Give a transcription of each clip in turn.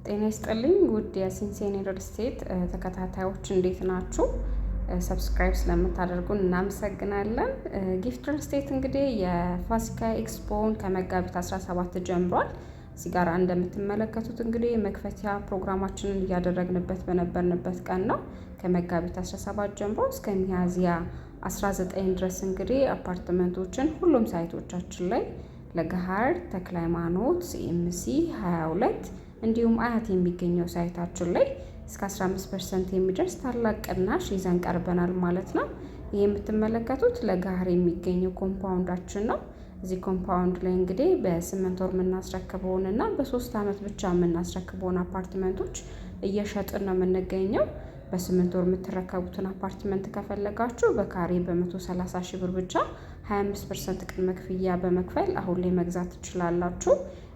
ጤና ይስጥልኝ ውድ የሲንሴኒ ሪል ስቴት ተከታታዮች እንዴት ናችሁ? ሰብስክራይብ ስለምታደርጉን እናመሰግናለን። ጊፍት ሪል ስቴት እንግዲህ የፋሲካ ኤክስፖን ከመጋቢት 17 ጀምሯል። እዚህ ጋር እንደምትመለከቱት እንግዲህ መክፈቻ ፕሮግራማችንን እያደረግንበት በነበርንበት ቀን ነው። ከመጋቢት 17 ጀምሮ እስከ ሚያዝያ 19 ድረስ እንግዲህ አፓርትመንቶችን ሁሉም ሳይቶቻችን ላይ ለገሃር፣ ተክለ ሃይማኖት፣ ሲኤምሲ 22 እንዲሁም አያት የሚገኘው ሳይታችን ላይ እስከ 15% የሚደርስ ታላቅ ቅናሽ ይዘን ቀርበናል ማለት ነው። ይህ የምትመለከቱት ለገሃር የሚገኘው ኮምፓውንዳችን ነው። እዚህ ኮምፓውንድ ላይ እንግዲህ በ8 ወር የምናስረክበውን እና በ3 ዓመት ብቻ የምናስረክበውን አፓርትመንቶች እየሸጥን ነው የምንገኘው። በ8 ወር የምትረከቡትን አፓርትመንት ከፈለጋችሁ በካሬ በ130 ሺህ ብር ብቻ 25% ቅድመ ክፍያ በመክፈል አሁን ላይ መግዛት ትችላላችሁ።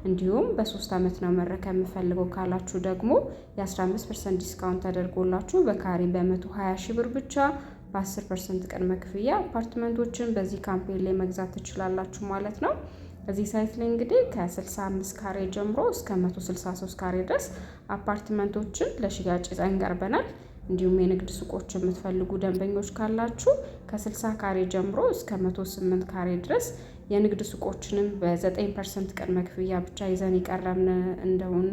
እንዲሁም በ3 ዓመት ነው መረከብ የምፈልገው ካላችሁ ደግሞ የ15% ዲስካውንት ተደርጎላችሁ በካሬ በ120 ሺህ ብር ብቻ በ10% ቅድመ ክፍያ አፓርትመንቶችን በዚህ ካምፔን ላይ መግዛት ትችላላችሁ ማለት ነው። እዚህ ሳይት ላይ እንግዲህ ከ65 ካሬ ጀምሮ እስከ 163 ካሬ ድረስ አፓርትመንቶችን ለሽያጭ ይዘን ቀርበናል። እንዲሁም የንግድ ሱቆች የምትፈልጉ ደንበኞች ካላችሁ ከ60 ካሬ ጀምሮ እስከ 108 ካሬ ድረስ የንግድ ሱቆችንም በ9% ቅድመ ክፍያ ብቻ ይዘን የቀረብን እንደሆን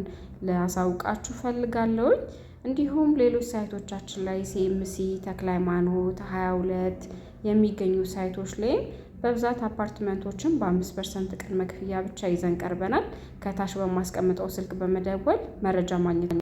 ላሳውቃችሁ ፈልጋለሁኝ። እንዲሁም ሌሎች ሳይቶቻችን ላይ ሲኤምሲ፣ ተክለ ሃይማኖት 22 የሚገኙ ሳይቶች ላይም በብዛት አፓርትመንቶችን በ5% ቅድመ ክፍያ ብቻ ይዘን ቀርበናል። ከታች በማስቀምጠው ስልክ በመደወል መረጃ ማግኘት